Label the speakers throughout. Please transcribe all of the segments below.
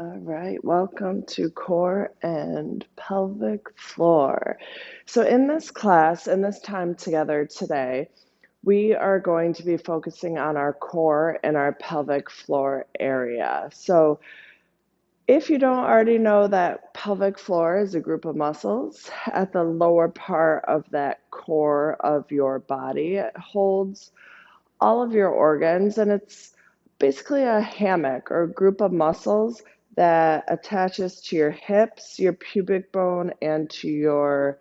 Speaker 1: All right, welcome to core and pelvic floor. So, in this class, in this time together today, we are going to be focusing on our core and our pelvic floor area. So, if you don't already know that pelvic floor is a group of muscles at the lower part of that core of your body, it holds all of your organs, and it's basically a hammock or a group of muscles that attaches to your hips, your pubic bone, and to your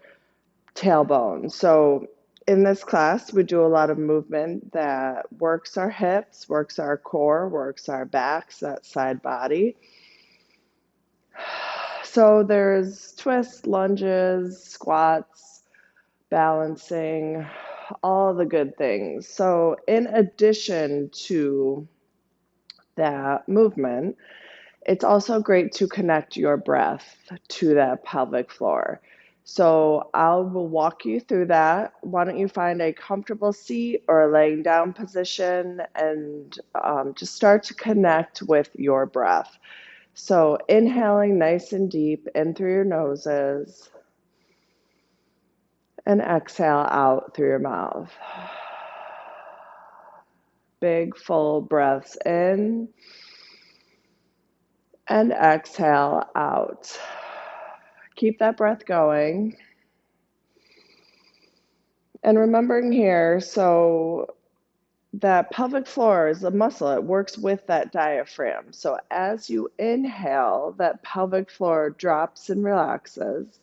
Speaker 1: tailbone. So in this class, we do a lot of movement that works our hips, works our core, works our backs, that side body. So there's twists, lunges, squats, balancing, all the good things. So in addition to that movement, it's also great to connect your breath to that pelvic floor. So I will walk you through that. Why don't you find a comfortable seat or a laying down position and just start to connect with your breath. So inhaling nice and deep in through your noses and exhale out through your mouth. Big full breaths in and exhale out. Keep that breath going. And remembering here, so that pelvic floor is a muscle, it works with that diaphragm. So as you inhale, that pelvic floor drops and relaxes.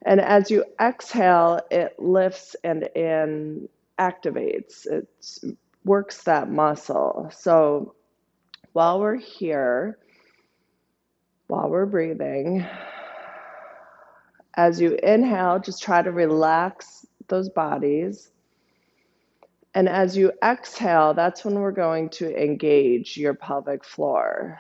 Speaker 1: And as you exhale, it lifts and activates. It works that muscle. So while we're here, while we're breathing, as you inhale, just try to relax those bodies. And as you exhale, that's when we're going to engage your pelvic floor.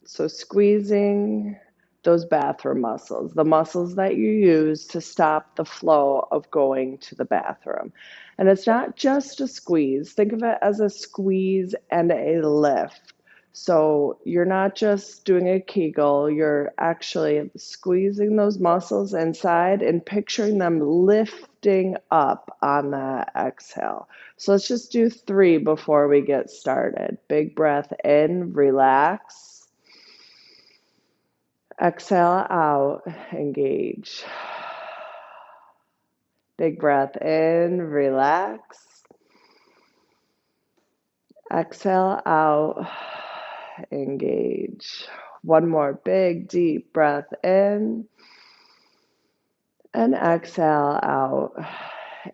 Speaker 1: So squeezing those bathroom muscles, the muscles that you use to stop the flow of going to the bathroom. And it's not just a squeeze. Think of it as a squeeze and a lift. So you're not just doing a Kegel, you're actually squeezing those muscles inside and picturing them lifting up on that exhale. So let's just do 3 before we get started. Big breath in, relax. Exhale out, engage. Big breath in, relax. Exhale out, engage. One more big deep breath in and exhale out,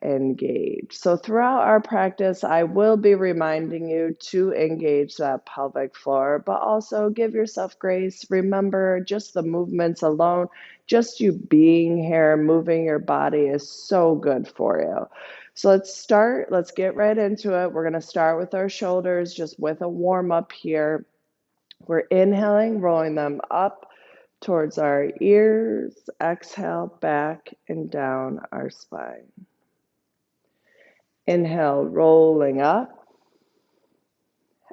Speaker 1: engage. So throughout our practice, I will be reminding you to engage that pelvic floor, but also give yourself grace. Remember, just the movements alone, just you being here, moving your body is so good for you. So let's get right into it. We're going to start with our shoulders, just with a warm up here. We're inhaling, rolling them up towards our ears. Exhale back and down our spine. Inhale, rolling up.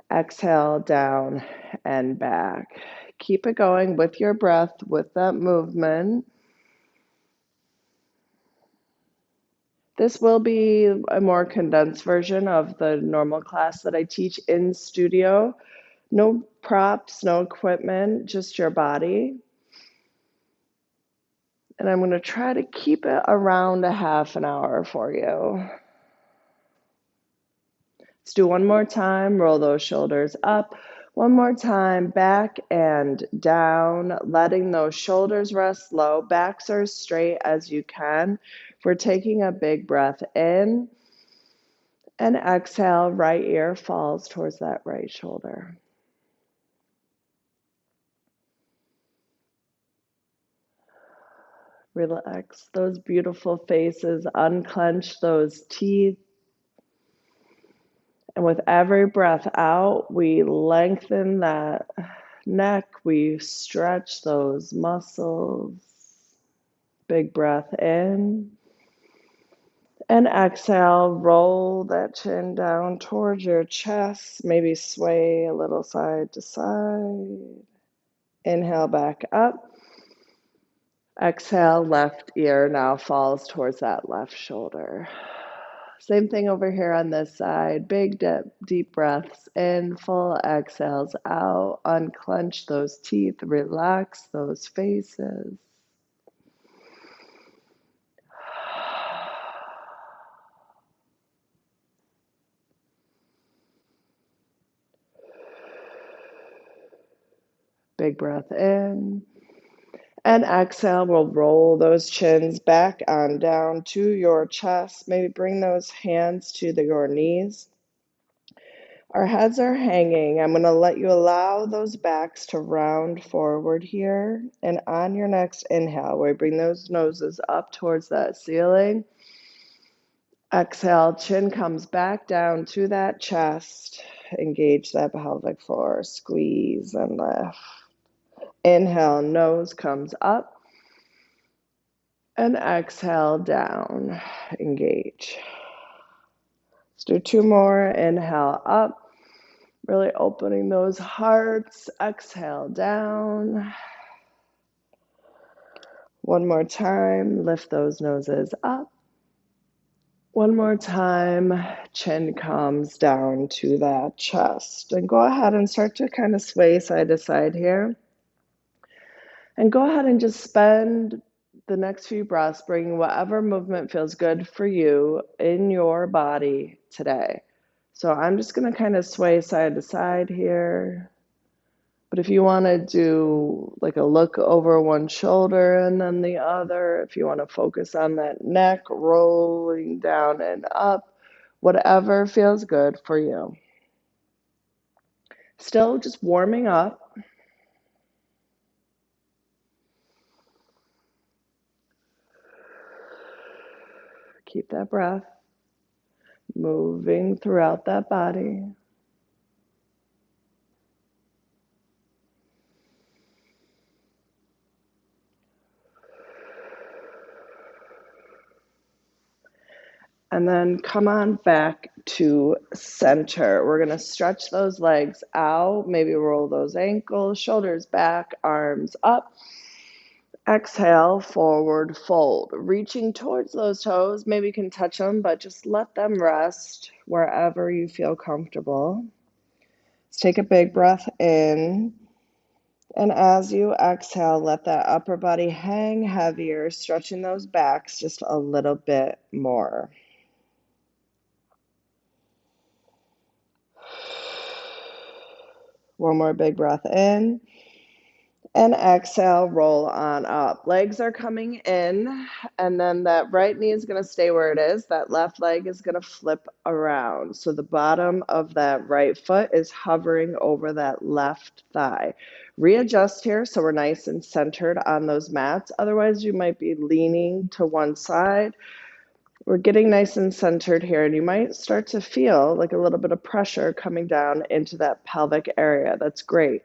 Speaker 1: Exhale, down and back. Keep it going with your breath, with that movement. This will be a more condensed version of the normal class that I teach in studio. No props, no equipment, just your body. And I'm going to try to keep it around a half an hour for you. Let's do one more time. Roll those shoulders up. One more time, back and down, letting those shoulders rest low. Backs are as straight as you can. We're taking a big breath in and exhale. Right ear falls towards that right shoulder. Relax those beautiful faces. Unclench those teeth. And with every breath out, we lengthen that neck, we stretch those muscles. Big breath in. And exhale, roll that chin down towards your chest. Maybe sway a little side to side. Inhale back up. Exhale, left ear now falls towards that left shoulder. Same thing over here on this side. Big deep breaths in, full exhales out. Unclench those teeth, relax those faces. Big breath in. And exhale, we'll roll those chins back on down to your chest. Maybe bring those hands to your knees. Our heads are hanging. I'm going to let you allow those backs to round forward here. And on your next inhale, we bring those noses up towards that ceiling. Exhale, chin comes back down to that chest. Engage that pelvic floor. Squeeze and lift. Inhale, nose comes up. And exhale down. Engage. Let's do two more. Inhale up. Really opening those hearts. Exhale down. One more time. Lift those noses up. One more time. Chin comes down to that chest. And go ahead and start to kind of sway side to side here. And go ahead and just spend the next few breaths bringing whatever movement feels good for you in your body today. So I'm just going to kind of sway side to side here. But if you want to do like a look over one shoulder and then the other, if you want to focus on that neck rolling down and up, whatever feels good for you. Still just warming up. Keep that breath moving throughout that body. And then come on back to center. We're going to stretch those legs out, maybe roll those ankles, shoulders back, arms up. Exhale, forward fold. Reaching towards those toes, maybe you can touch them, but just let them rest wherever you feel comfortable. Let's take a big breath in. And as you exhale, let that upper body hang heavier, stretching those backs just a little bit more. One more big breath in. And exhale, roll on up. Legs are coming in, and then that right knee is going to stay where it is. That left leg is going to flip around. So the bottom of that right foot is hovering over that left thigh. Readjust here so we're nice and centered on those mats. Otherwise, you might be leaning to one side. We're getting nice and centered here, and you might start to feel like a little bit of pressure coming down into that pelvic area. That's great.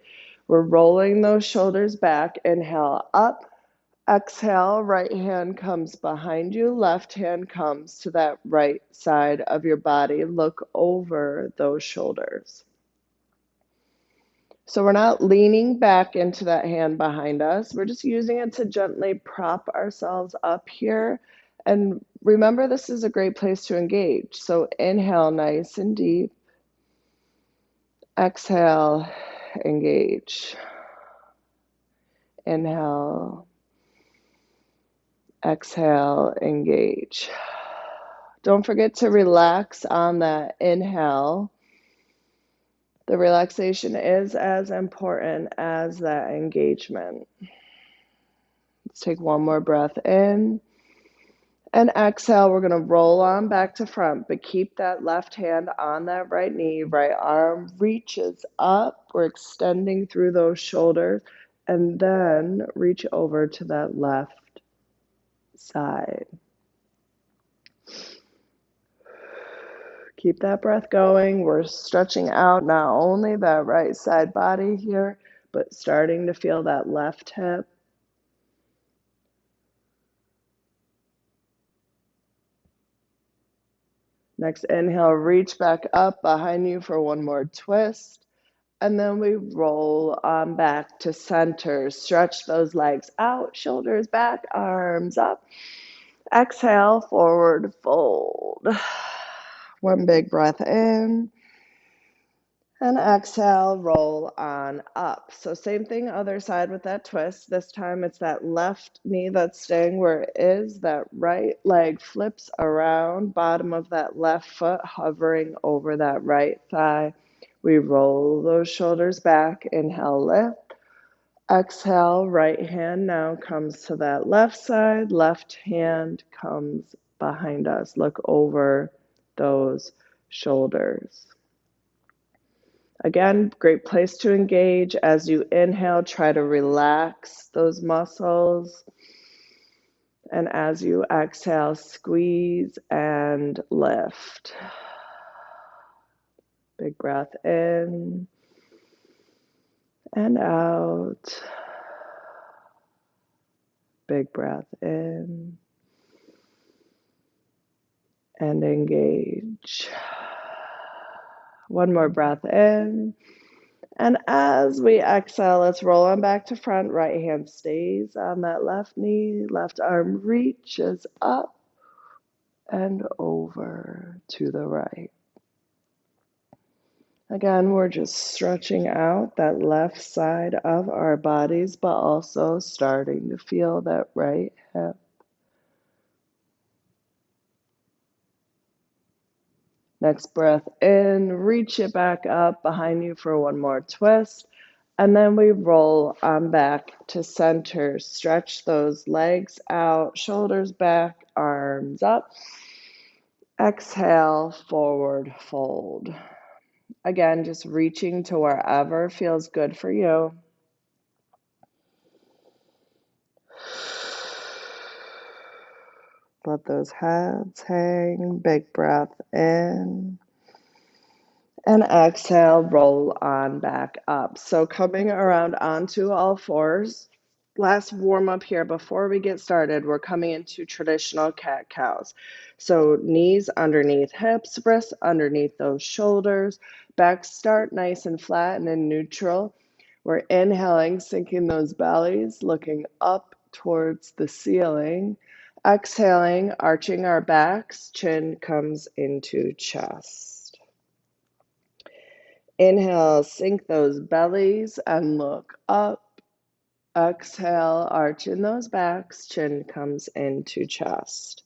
Speaker 1: We're rolling those shoulders back. Inhale up. Exhale, right hand comes behind you. Left hand comes to that right side of your body. Look over those shoulders. So we're not leaning back into that hand behind us. We're just using it to gently prop ourselves up here. And remember, this is a great place to engage. So inhale nice and deep. Exhale, engage. Inhale. Exhale, engage. Don't forget to relax on that inhale. The relaxation is as important as that engagement. Let's take one more breath in. And exhale, we're going to roll on back to front, but keep that left hand on that right knee. Right arm reaches up. We're extending through those shoulders. And then reach over to that left side. Keep that breath going. We're stretching out not only that right side body here, but starting to feel that left hip. Next inhale, reach back up behind you for one more twist. And then we roll on back to center. Stretch those legs out, shoulders back, arms up. Exhale, forward fold. One big breath in. And exhale, roll on up. So same thing, other side with that twist. This time it's that left knee that's staying where it is. That right leg flips around, bottom of that left foot hovering over that right thigh. We roll those shoulders back. Inhale, lift. Exhale, right hand now comes to that left side. Left hand comes behind us. Look over those shoulders. Again, great place to engage. As you inhale, try to relax those muscles. And as you exhale, squeeze and lift. Big breath in and out. Big breath in and engage. One more breath in. And as we exhale, let's roll on back to front. Right hand stays on that left knee. Left arm reaches up and over to the right. Again, we're just stretching out that left side of our bodies, but also starting to feel that right hip. Next breath in, reach it back up behind you for one more twist. And then we roll on back to center. Stretch those legs out, shoulders back, arms up. Exhale, forward fold. Again, just reaching to wherever feels good for you. Let those heads hang. Big breath in. And exhale, roll on back up. So coming around onto all fours. Last warm up here before we get started, we're coming into traditional cat cows. So knees underneath hips, wrists underneath those shoulders, back start nice and flat and in neutral. We're inhaling, sinking those bellies, looking up towards the ceiling. Exhaling, arching our backs, chin comes into chest. Inhale, sink those bellies and look up. Exhale, arch in those backs, chin comes into chest.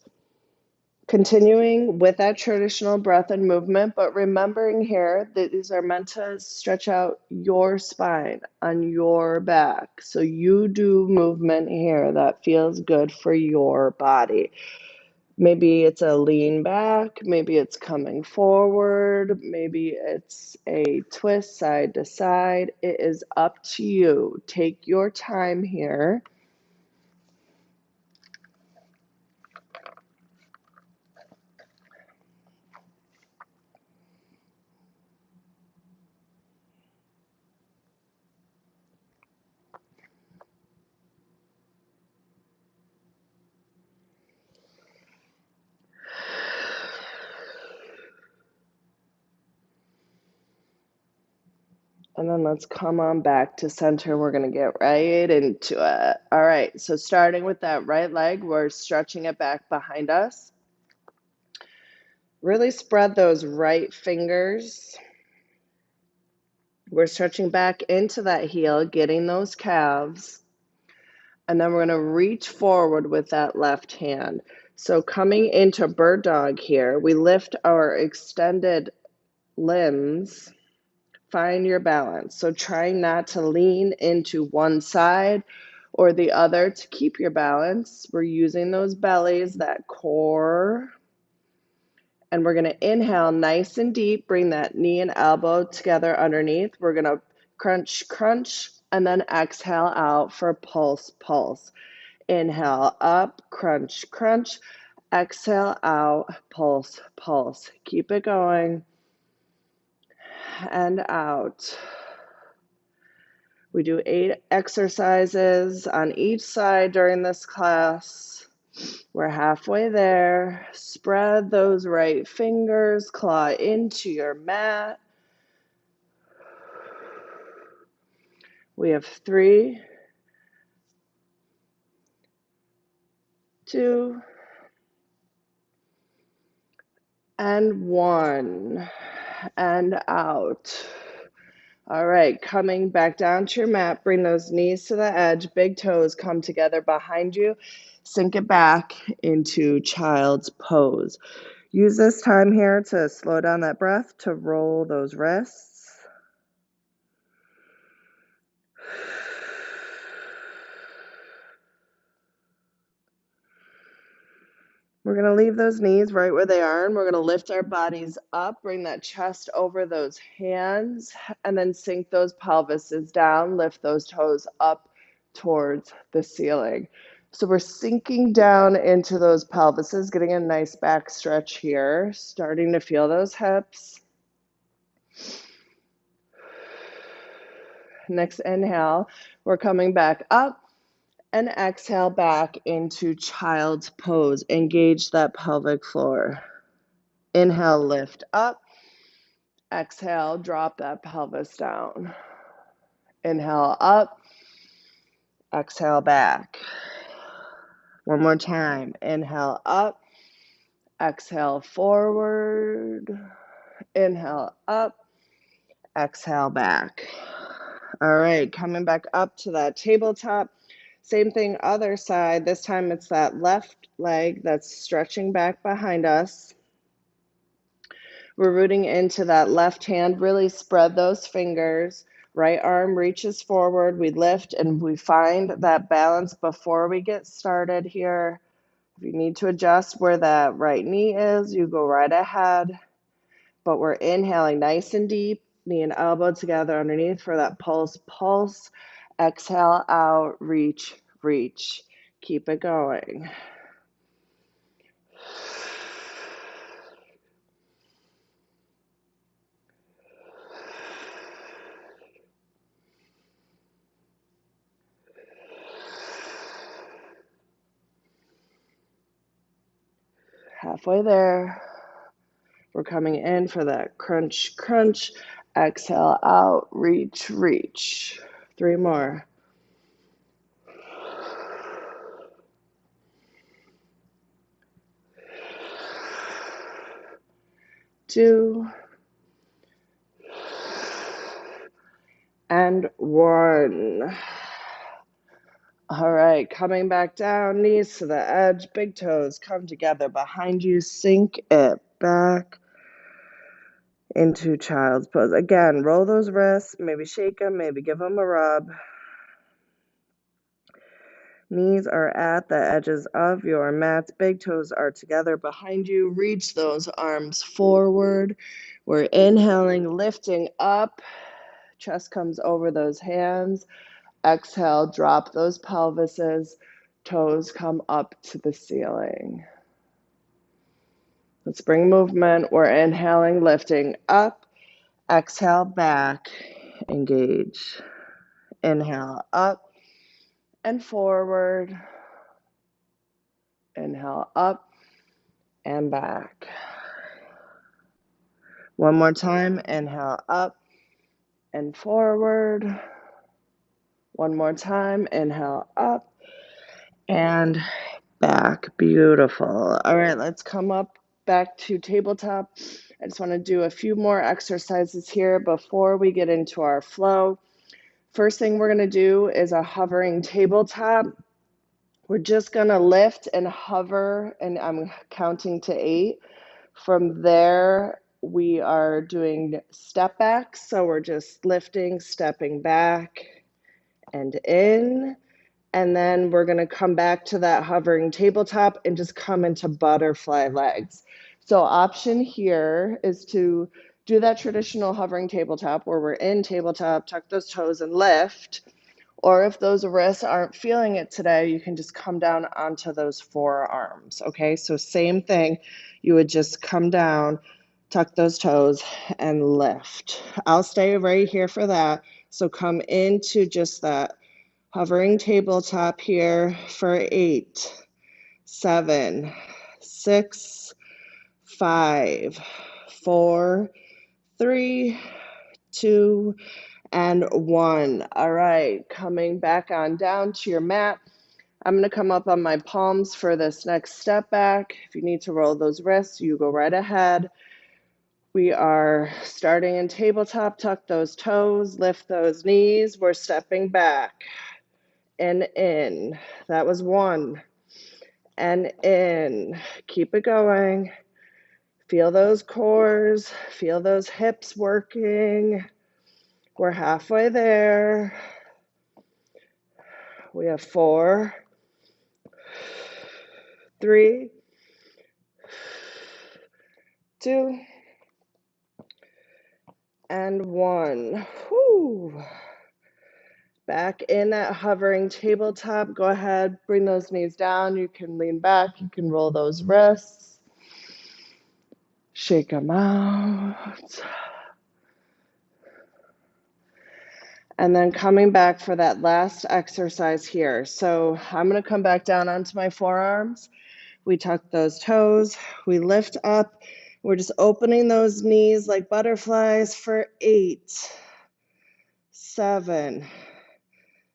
Speaker 1: Continuing with that traditional breath and movement, but remembering here that these are meant to stretch out your spine on your back. So you do movement here that feels good for your body. Maybe it's a lean back, maybe it's coming forward, maybe it's a twist side to side. It is up to you. Take your time here. And then let's come on back to center. We're going to get right into it. All right, so starting with that right leg, we're stretching it back behind us. Really spread those right fingers. We're stretching back into that heel, getting those calves. And then we're going to reach forward with that left hand. So coming into bird dog here, we lift our extended limbs. Find your balance. So trying not to lean into one side or the other to keep your balance. We're using those bellies, that core. And we're going to inhale nice and deep. Bring that knee and elbow together underneath. We're going to crunch, crunch, and then exhale out for pulse, pulse. Inhale up, crunch, crunch. Exhale out, pulse, pulse. Keep it going. And out. We do 8 exercises on each side during this class. We're halfway there. Spread those right fingers, claw into your mat. We have 3, 2, and 1, and out. All right, coming back down to your mat, bring those knees to the edge, big toes come together behind you, sink it back into child's pose. Use this time here to slow down that breath, to roll those wrists. We're going to leave those knees right where they are, and we're going to lift our bodies up, bring that chest over those hands, and then sink those pelvises down, lift those toes up towards the ceiling. So we're sinking down into those pelvises, getting a nice back stretch here, starting to feel those hips. Next inhale, we're coming back up. And exhale back into child's pose. Engage that pelvic floor. Inhale, lift up. Exhale, drop that pelvis down. Inhale up. Exhale back. One more time. Inhale up. Exhale forward. Inhale up. Exhale back. All right, coming back up to that tabletop. Same thing, other side. This time it's that left leg that's stretching back behind us. We're rooting into that left hand. Really spread those fingers. Right arm reaches forward. We lift and we find that balance before we get started here. If you need to adjust where that right knee is, you go right ahead. But we're inhaling nice and deep, knee and elbow together underneath for that pulse. Pulse. Exhale out, reach, reach. Keep it going. Halfway there. We're coming in for that crunch, crunch. Exhale out, reach, reach. 3 more. 2, and 1. All right, coming back down, knees to the edge, big toes come together behind you, sink it back into child's pose. Again, roll those wrists, maybe shake them, maybe give them a rub. Knees are at the edges of your mats. Big toes are together behind you. Reach those arms forward. We're inhaling, lifting up. Chest comes over those hands. Exhale, drop those pelvises. Toes come up to the ceiling. Let's bring movement. We're inhaling, lifting up. Exhale, back. Engage. Inhale, up and forward. Inhale, up and back. One more time. Inhale, up and forward. One more time. Inhale, up and back. Beautiful. All right, let's come up back to tabletop. I just want to do a few more exercises here before we get into our flow. First thing we're going to do is a hovering tabletop. We're just going to lift and hover, and I'm counting to 8. From there, we are doing step backs. So we're just lifting, stepping back and in. And then we're going to come back to that hovering tabletop and just come into butterfly legs. So option here is to do that traditional hovering tabletop where we're in tabletop, tuck those toes and lift. Or if those wrists aren't feeling it today, you can just come down onto those forearms, okay? So same thing, you would just come down, tuck those toes, and lift. I'll stay right here for that. So come into just that hovering tabletop here for 8, 7, 6, 5, 4, 3, 2, and 1. All right, coming back on down to your mat. I'm going to come up on my palms for this next step back. If you need to roll those wrists, you go right ahead. We are starting in tabletop. Tuck those toes, lift those knees. We're stepping back and in. That was 1. And in. Keep it going. Feel those cores. Feel those hips working. We're halfway there. We have 4, 3, 2, and 1. Whew. Back in that hovering tabletop. Go ahead, bring those knees down. You can lean back. You can roll those wrists. Shake them out. And then coming back for that last exercise here. So I'm going to come back down onto my forearms. We tuck those toes. We lift up. We're just opening those knees like butterflies for 8, 7,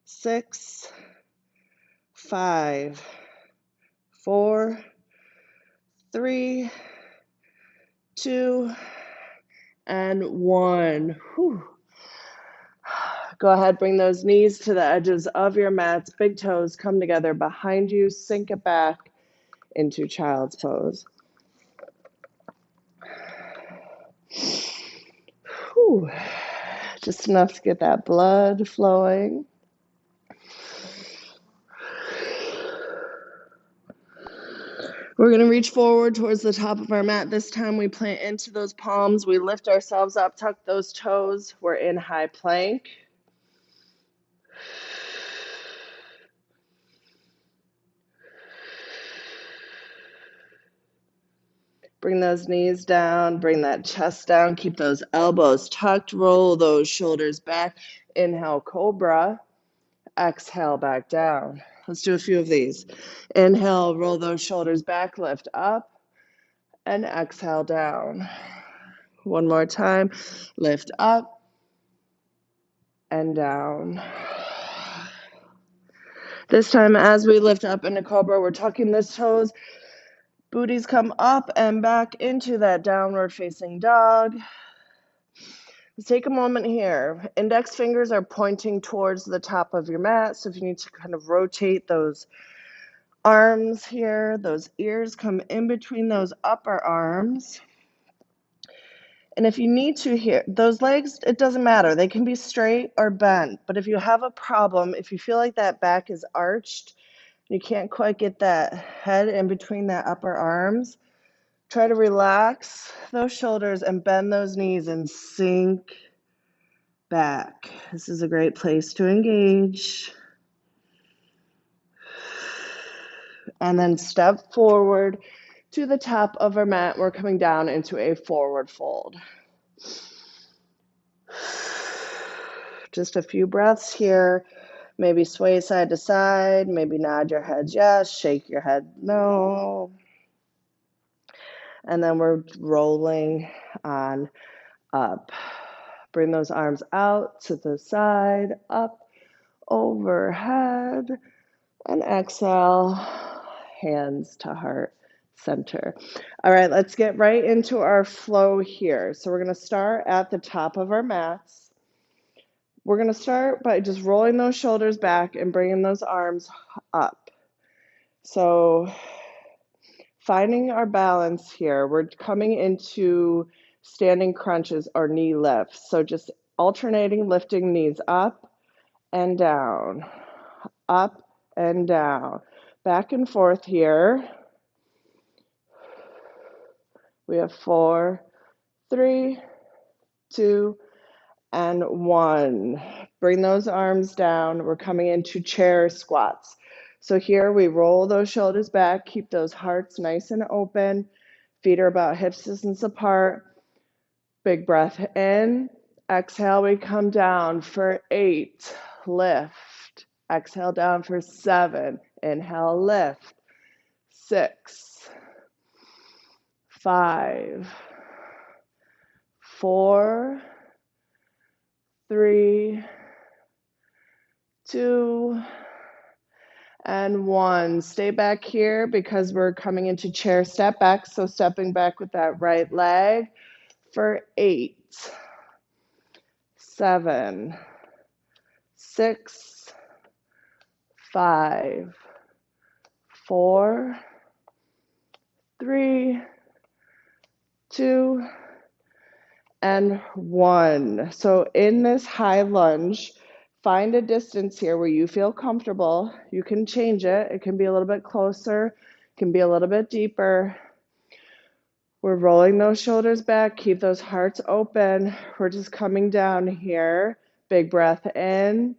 Speaker 1: 6, 5, 4, 3, 2, and 1. Whew. Go ahead, bring those knees to the edges of your mats. Big toes come together behind you. Sink it back into child's pose. Whew. Just enough to get that blood flowing. We're going to reach forward towards the top of our mat. This time we plant into those palms. We lift ourselves up, tuck those toes. We're in high plank. Bring those knees down, bring that chest down, keep those elbows tucked, roll those shoulders back. Inhale, cobra. Exhale, back down. Let's do a few of these. Inhale, roll those shoulders back, lift up, and exhale down. One more time. Lift up and down. This time, as we lift up into cobra, we're tucking the toes. Booties come up and back into that downward facing dog. Let's take a moment here. Index fingers are pointing towards the top of your mat, so if you need to kind of rotate those arms here, those ears come in between those upper arms. And if you need to here, those legs, it doesn't matter. They can be straight or bent. But if you have a problem, if you feel like that back is arched, you can't quite get that head in between that upper arms, try to relax those shoulders and bend those knees and sink back. This is a great place to engage. And then step forward to the top of our mat. We're coming down into a forward fold. Just a few breaths here. Maybe sway side to side. Maybe nod your head yes, shake your head no. And then we're rolling on up. Bring those arms out to the side, up, overhead, and exhale, hands to heart center. All right, let's get right into our flow here. So we're going to start at the top of our mats. We're going to start by just rolling those shoulders back and bringing those arms up. So finding our balance here, we're coming into standing crunches or knee lifts. So just alternating lifting knees up and down, up and down, back and forth here. We have 4, 3, 2, and 1. Bring those arms down. We're coming into chair squats. So here we roll those shoulders back, keep those hearts nice and open. Feet are about hip distance apart. Big breath in. Exhale, we come down for 8. Lift. Exhale down for 7. Inhale, lift. 6, 5, 4, 3, 2, and 1. Stay back here because we're coming into chair step back. So stepping back with that right leg for 8, 7, 6, 5, 4, 3, 2, and 1. So in this high lunge, find a distance here where you feel comfortable. You can change it. It can be a little bit closer, it can be a little bit deeper. We're rolling those shoulders back. Keep those hearts open. We're just coming down here. Big breath in.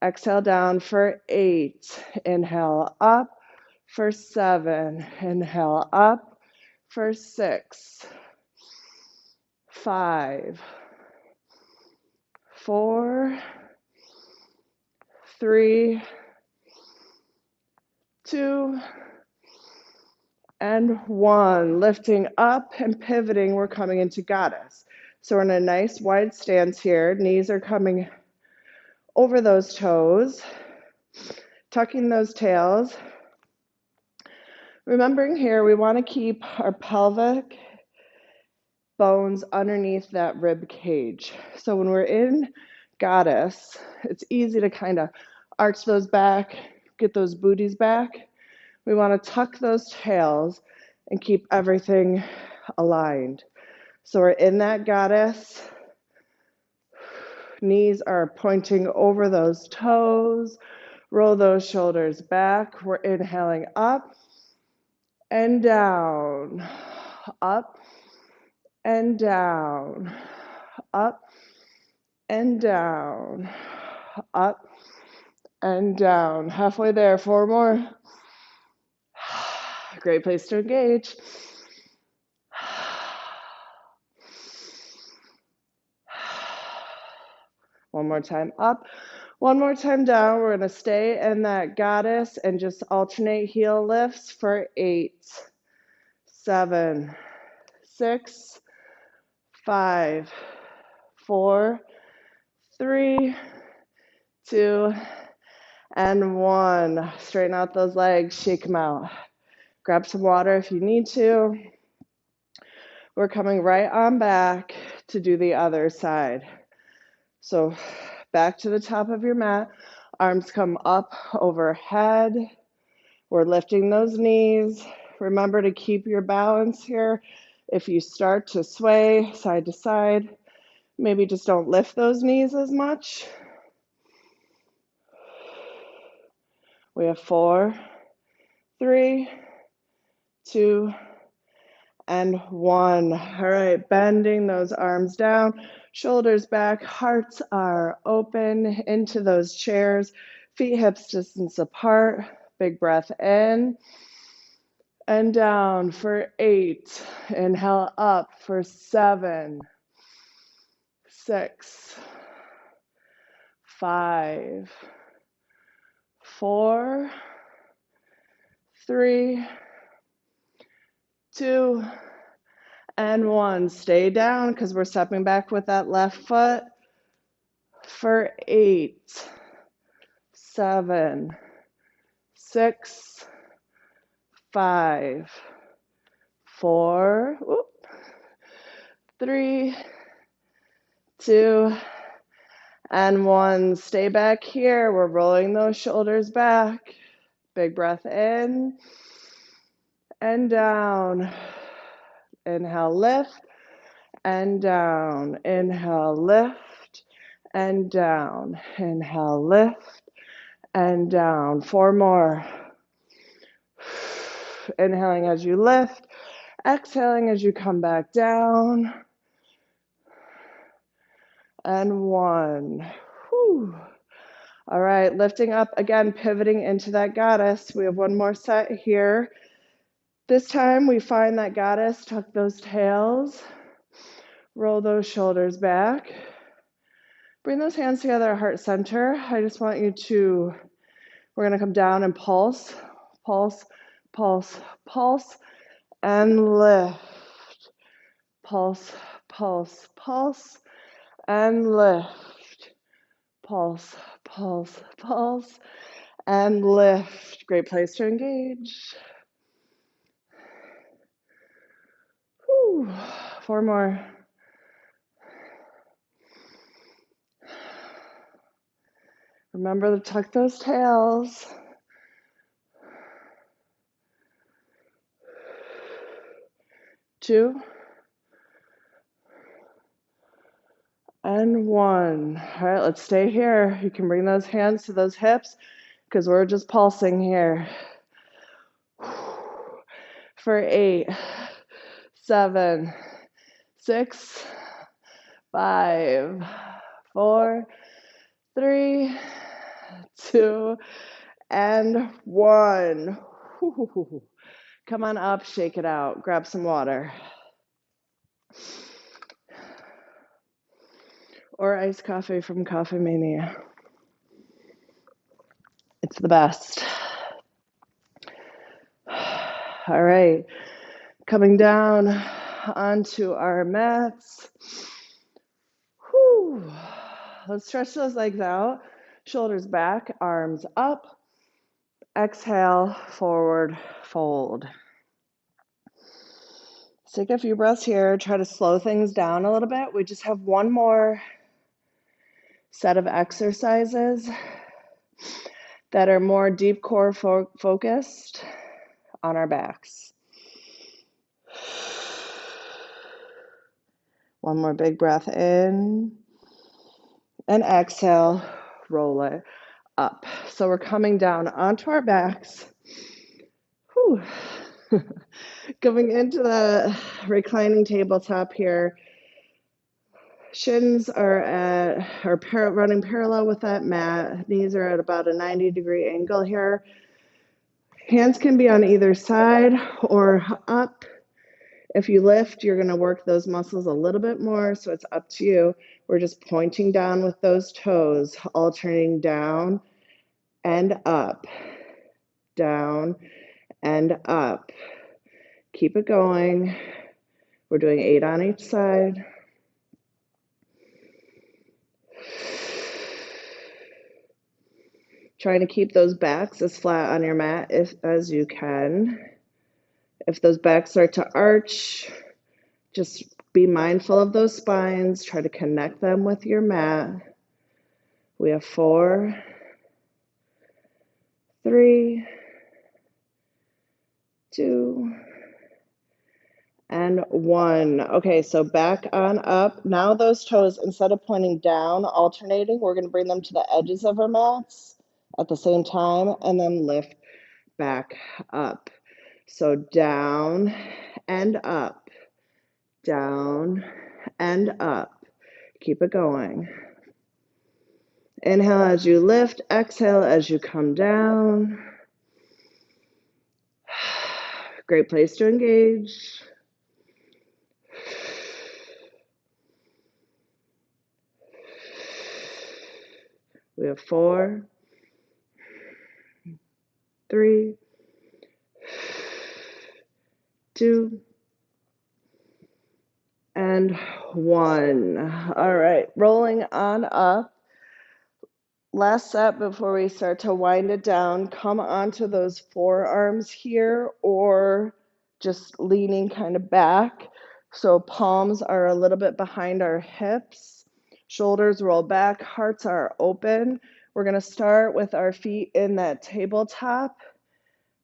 Speaker 1: Exhale down for 8. Inhale up for 7. Inhale up for 6, 5, 4, 3, 2, and 1. Lifting up and pivoting, we're coming into goddess. So we're in a nice wide stance here. Knees are coming over those toes, tucking those tails. Remembering here, we want to keep our pelvic bones underneath that rib cage. So when we're in goddess, it's easy to kind of arch those back, get those booties back. We want to tuck those tails and keep everything aligned. So we're in that goddess. Knees are pointing over those toes. Roll those shoulders back. We're inhaling up and down, up and down, up and down, up and down. Halfway there, 4 more. Great place to engage. One more time up, one more time down. We're going to stay in that goddess and just alternate heel lifts for 8, 7, 6, 5, 4, 3, 2, and 1. Straighten out those legs, shake them out. Grab some water if you need to. We're coming right on back to do the other side. So back to the top of your mat, arms come up overhead. We're lifting those knees. Remember to keep your balance here. If you start to sway side to side, maybe just don't lift those knees as much. We have 4, 3, 2, and 1. All right, bending those arms down, shoulders back, hearts are open into those chairs, feet hips distance apart. Big breath in and down for 8. Inhale up for 7, 6, 5, 4, 3, 2, and 1. Stay down because we're stepping back with that left foot for 8, 7, 6, 5, 4, 3, 2, and 1. Stay back here. We're rolling those shoulders back. Big breath in and down. Inhale, lift and down. Inhale, lift and down. Inhale, lift and down. 4 more. Inhaling as you lift, exhaling as you come back down. And 1. Whew. All right, lifting up again, pivoting into that goddess. We have 1 more set here. This time we find that goddess, tuck those tails, roll those shoulders back. Bring those hands together at heart center. I just want you to, we're going to come down and pulse, pulse, pulse, pulse, and lift. Pulse, pulse, pulse, and lift. Pulse, pulse, pulse, and lift. Great place to engage. Whew. 4 more. Remember to tuck those tails. 2 and 1. All right, let's stay here. You can bring those hands to those hips because we're just pulsing here. For 8, 7, 6, 5, 4, 3, 2, and 1. Come on up, shake it out, grab some water. Or iced coffee from Coffee Mania. It's the best. All right, coming down onto our mats. Whew. Let's stretch those legs out, shoulders back, arms up. Exhale, forward fold. Let's take a few breaths here. Try to slow things down a little bit. We just have one more set of exercises that are more deep core focused on our backs. One more big breath in and exhale, roll it up. So we're coming down onto our backs. Whew. Going into the reclining tabletop here. Shins are running parallel with that mat. Knees are at about a 90-degree angle here. Hands can be on either side or up. If you lift, you're going to work those muscles a little bit more, so it's up to you. We're just pointing down with those toes, alternating down and up, down and up. Keep it going. We're doing 8 on each side. Trying to keep those backs as flat on your mat as you can. If those backs start to arch, just be mindful of those spines. Try to connect them with your mat. We have 4, 3, 2, and 1. Okay, so back on up. Now those toes, instead of pointing down, alternating, we're going to bring them to the edges of our mats at the same time and then lift back up. So down and up, down and up. Keep it going. Inhale as you lift, exhale as you come down. Great place to engage. We have 4, 3, 2, and 1. All right, rolling on up. Last set before we start to wind it down, come onto those forearms here or just leaning kind of back. So palms are a little bit behind our hips. Shoulders roll back, hearts are open. We're going to start with our feet in that tabletop,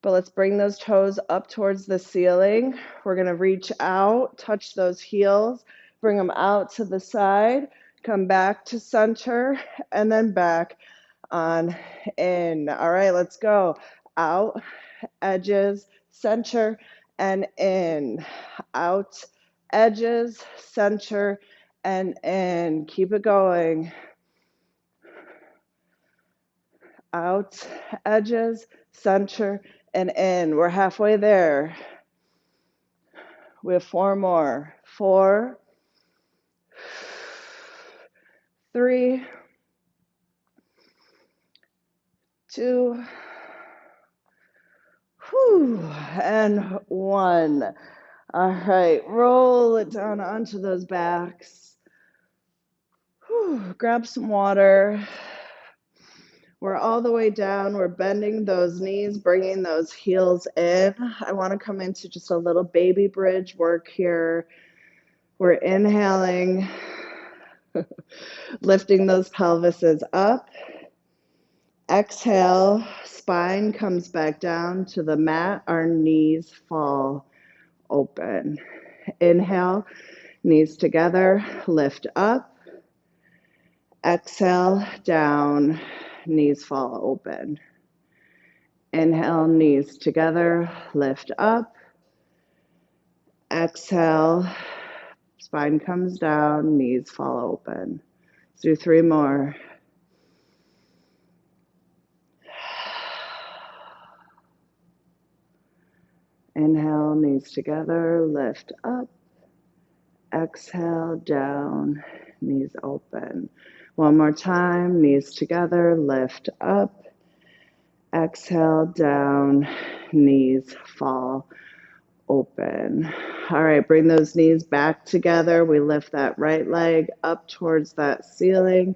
Speaker 1: but let's bring those toes up towards the ceiling. We're going to reach out, touch those heels, bring them out to the side, come back to center, and then back on in. All right, let's go. Out, edges, center, and in. Out, edges, center, and in. Keep it going. Out, edges, center, and in. We're halfway there. We have 4 more. 4, 3, 2, and 1. All right, roll it down onto those backs. Grab some water. We're all the way down. We're bending those knees, bringing those heels in. I want to come into just a little baby bridge work here. We're inhaling, lifting those pelvises up. Exhale, spine comes back down to the mat. Our knees fall open. Inhale, knees together, lift up. Exhale, down, knees fall open. Inhale, knees together, lift up. Exhale, spine comes down, knees fall open. Let's do 3 more. Inhale, knees together, lift up. Exhale, down, knees open. One more time, knees together, lift up. Exhale, down, knees fall open. All right, bring those knees back together. We lift that right leg up towards that ceiling.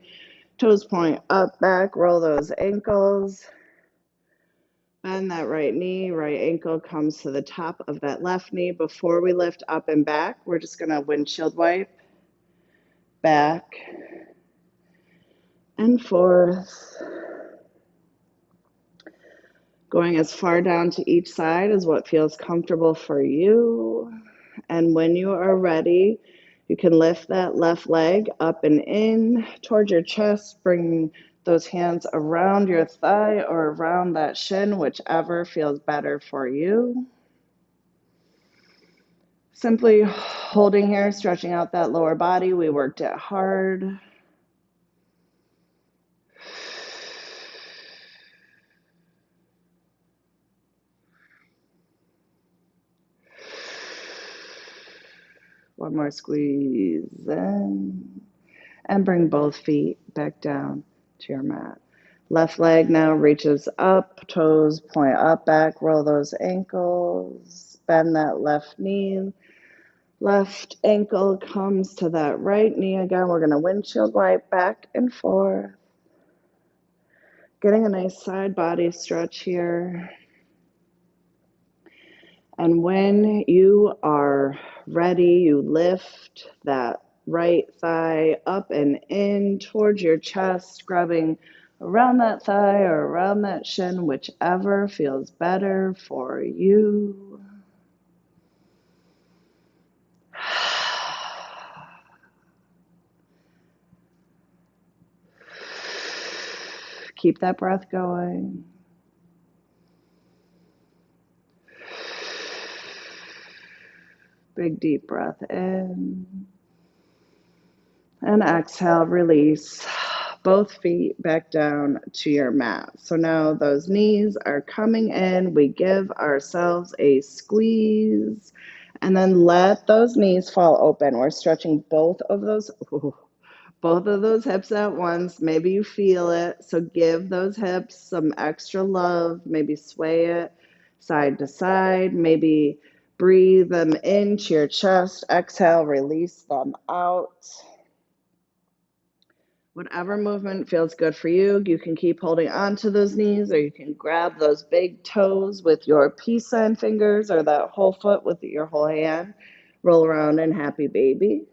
Speaker 1: Toes point up, back, roll those ankles. Bend that right knee, right ankle comes to the top of that left knee. Before we lift up and back, we're just gonna windshield wipe back and forth. Going as far down to each side as what feels comfortable for you. And when you are ready, you can lift that left leg up and in towards your chest. Bring those hands around your thigh or around that shin, whichever feels better for you. Simply holding here, stretching out that lower body. We worked it hard. One more squeeze in. And bring both feet back down to your mat. Left leg now reaches up, toes point up, back, roll those ankles, bend that left knee. Left ankle comes to that right knee again. We're going to windshield wipe back and forth. Getting a nice side body stretch here. And when you are ready, you lift that right thigh up and in towards your chest, scrubbing around that thigh or around that shin, whichever feels better for you. Keep that breath going. Big deep breath in. And exhale, release both feet back down to your mat. So now those knees are coming in. We give ourselves a squeeze and then let those knees fall open. We're stretching both of those hips at once. Maybe you feel it. So give those hips some extra love. Maybe sway it side to side. Maybe breathe them into your chest. Exhale, release them out. Whatever movement feels good for you, you can keep holding on to those knees, or you can grab those big toes with your peace sign fingers or that whole foot with your whole hand. Roll around in happy baby.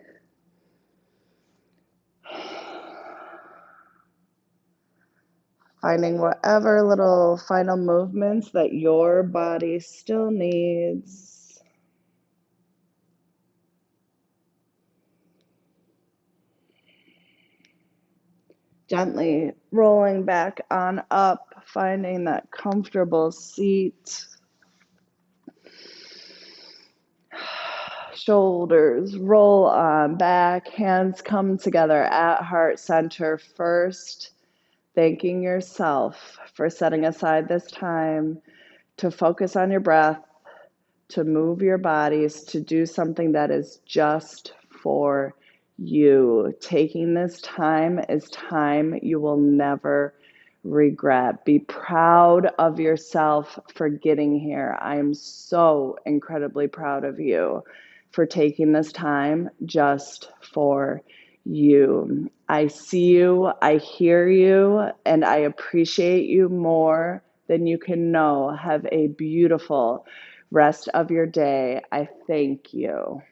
Speaker 1: Finding whatever little final movements that your body still needs. Gently rolling back on up, finding that comfortable seat. Shoulders roll on back, hands come together at heart center first. Thanking yourself for setting aside this time to focus on your breath, to move your bodies, to do something that is just for you. Taking this time is time you will never regret. Be proud of yourself for getting here. I am so incredibly proud of you for taking this time just for you. I see you, I hear you, and I appreciate you more than you can know. Have a beautiful rest of your day. I thank you.